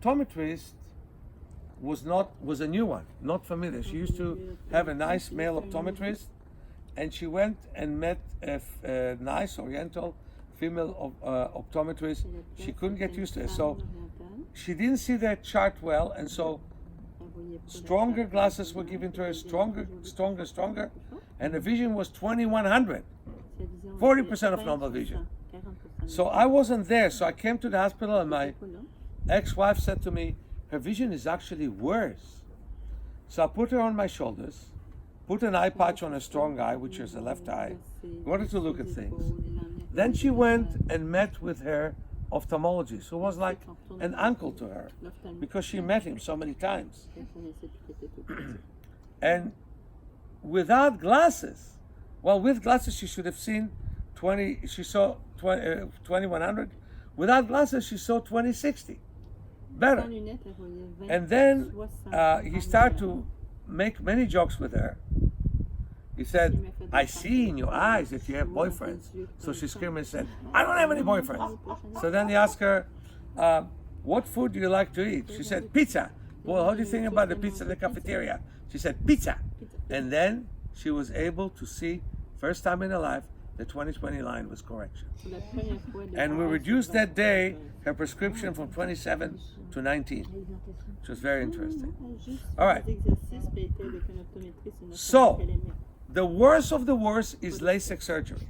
optometrist was a new one, not familiar. She used to have a nice male optometrist, and she went and met a nice Oriental female optometrist. She couldn't get used to it, so she didn't see that chart well, and so stronger glasses were given to her, stronger, and the vision was 2100, 40% of normal vision. So I wasn't there, so I came to the hospital, and my ex-wife said to me, her vision is actually worse. So I put her on my shoulders, put an eye patch on a strong eye, which is the left eye, wanted to look at things. Then she went and met with her ophthalmologist, who was like an uncle to her, because she met him so many times. And without glasses, well, with glasses she should have seen 2100. Without glasses she saw 2060. Better. And then he started to make many jokes with her. He said, I see in your eyes that you have boyfriends. So she screamed and said, I don't have any boyfriends. So then he asked her, what food do you like to eat? She said, pizza. Well, how do you think about the pizza in the cafeteria? She said, pizza. And then she was able to see, first time in her life, the 20/20 line was correction. And we reduced that day her prescription from 27 to 19, which was very interesting. All right. So, the worst of the worst is LASIK surgery.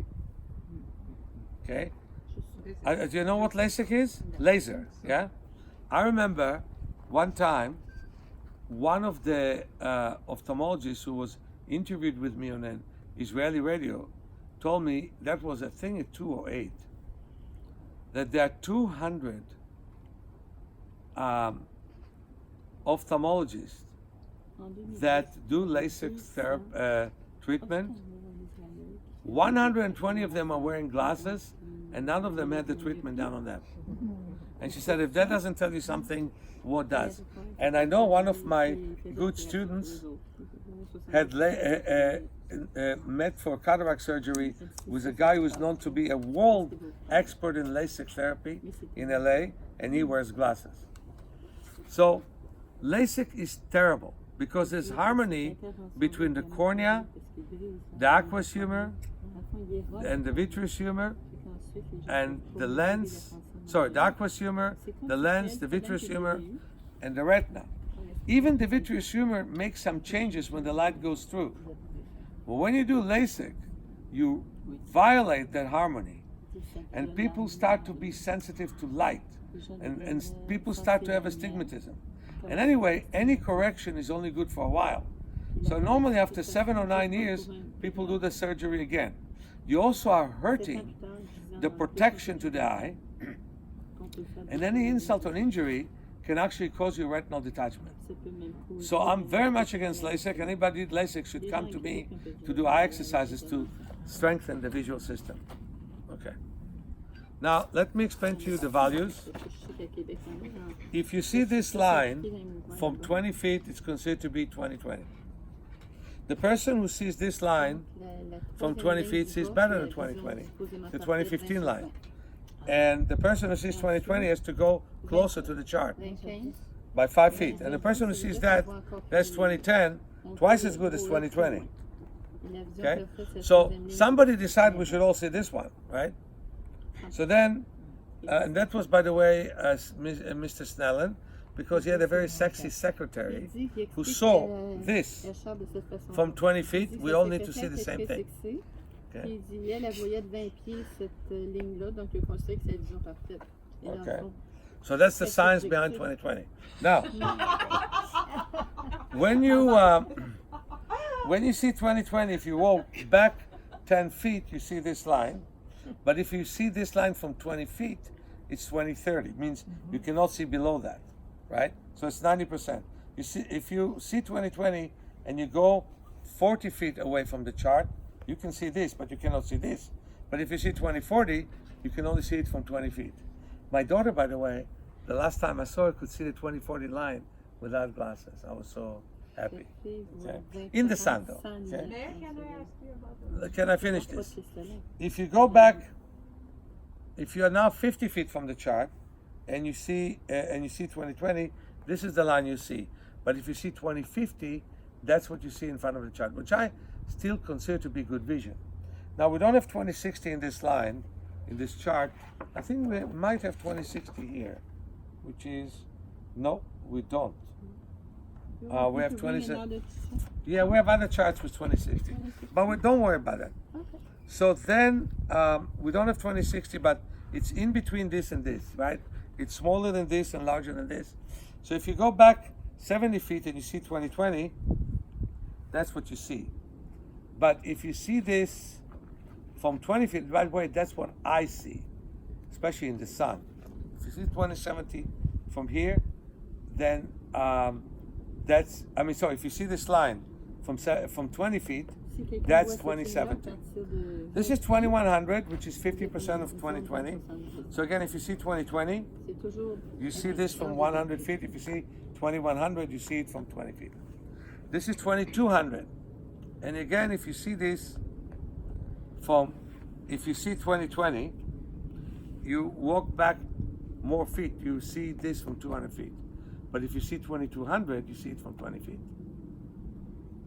Okay? Do you know what LASIK is? Laser, yeah? I remember one time, one of the ophthalmologists who was interviewed with me on an Israeli radio told me, that was a thing at 2:08, that there are 200 ophthalmologists that do LASIK treatment. 120 of them are wearing glasses, and none of them had the treatment done on them. And she said, if that doesn't tell you something, what does? And I know one of my good students had met for cataract surgery with a guy who is known to be a world expert in LASIK therapy in LA, and he wears glasses. So LASIK is terrible because there's harmony between the cornea, the aqueous humor, and the vitreous humor, and the lens, the aqueous humor, the lens, the vitreous humor, and the retina. Even the vitreous humor makes some changes when the light goes through. But when you do LASIK, you violate that harmony, and people start to be sensitive to light, and people start to have astigmatism. And anyway, any correction is only good for a while. So normally after 7 or 9 years, people do the surgery again. You also are hurting the protection to the eye, and any insult or injury can actually cause you retinal detachment. So I'm very much against LASIK. Anybody who did LASIK should come to me to do eye exercises to strengthen the visual system. Okay. Now let me explain to you the values. If you see this line from 20 feet, it's considered to be 20/20. The person who sees this line from 20 feet sees better than 20/20, the 20/15 line. And the person who sees 20/20 has to go closer to the chart by 5 feet. And the person who sees that's 20/10, twice as good as 20/20. Okay? So somebody decided we should all see this one, right? So then, and that was, by the way, Mr. Snellen, because he had a very sexy secretary who saw this from 20 feet. We all need to see the same thing. Okay. Okay. So that's the science behind 20/20. Now, when you see 20/20, if you walk back 10 feet, you see this line. But if you see this line from 20 feet, it's 20/30. It means you cannot see below that, right? So it's 90%. You see, if you see 20/20 and you go 40 feet away from the chart, you can see this, but you cannot see this. But if you see 20/40, you can only see it from 20 feet. My daughter, by the way, the last time I saw her, could see the 20/40 line without glasses. I was so happy. Okay? In the sun, though. Okay? Meir, can I ask you about the... Can I finish this? If you go back, if you are now 50 feet from the chart, and you see 2020, this is the line you see. But if you see 2050, that's what you see in front of the chart, which I still consider to be good vision. Now we don't have 2060 in this line, in this chart. I think we might have 2060 here, which is, no, we don't. We have 2060. Yeah, we have other charts with 2060, but don't worry about that. Okay. So then we don't have 2060, but it's in between this and this, right? It's smaller than this and larger than this. So if you go back 70 feet and you see 2020, that's what you see. But if you see this from 20 feet, by the way, that's what I see, especially in the sun. If you see 2070 from here, then if you see this line from 20 feet, that's 2070. This is 2100, which is 50% of 2020. So again, if you see 2020, you see this from 100 feet. If you see 2100, you see it from 20 feet. This is 2200. And again, if you see this if you see 2020, you walk back more feet, you see this from 200 feet. But if you see 2200, you see it from 20 feet.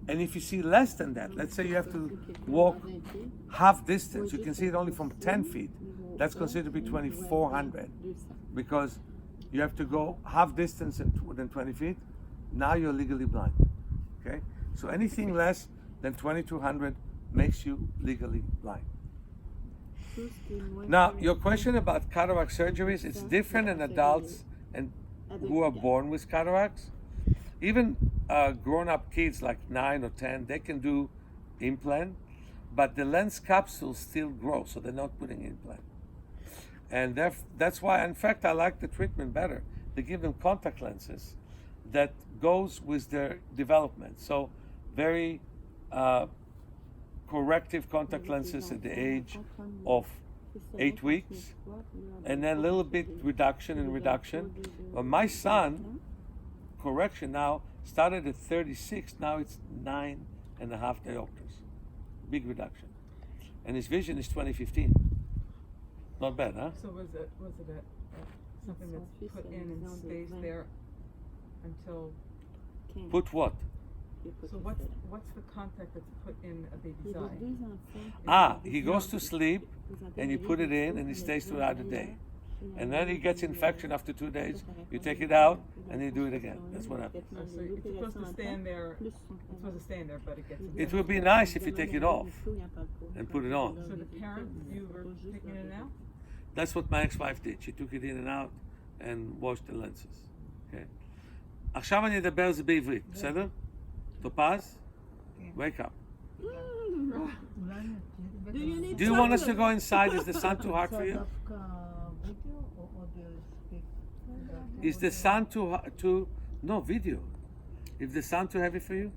And if you see less than that, let's say you have to walk half distance, you can see it only from 10 feet. That's considered to be 2400 because you have to go half distance within 20 feet. Now you're legally blind. Okay? So anything less than 2200 makes you legally blind. Now, your question about cataract surgeries, it's different in adults and who are born with cataracts. Even grown-up kids like 9 or 10, they can do implant, but the lens capsules still grow, so they're not putting implant. And that's why, in fact, I like the treatment better. They give them contact lenses that goes with their development. So very corrective contact lenses at the age of 8 weeks, and then a little bit reduction and reduction. But my son, correction now, started at 36, now it's 9.5 diopters. Big reduction. And his vision is 2015. Not bad, huh? So was it something that's put in and stays there until? Put what? So what's the contact that's put in a baby's eye? He goes to sleep and you put it in and he stays throughout the day. And then he gets infection after 2 days. You take it out and you do it again. That's what happens. So it's supposed to stand there. It's supposed to stand there, but it gets. It would be nice if you take it off and put it on. So the parents, you were taking it in and out? That's what my ex-wife did. She took it in and out and washed the lenses. Okay. עכשיו אני אדבר על זה בעברית, בסדר? טופז? Wake up. Do you want us to go inside? Is the sun too hot for you? Is the sun too no video? Is the sun too heavy for you?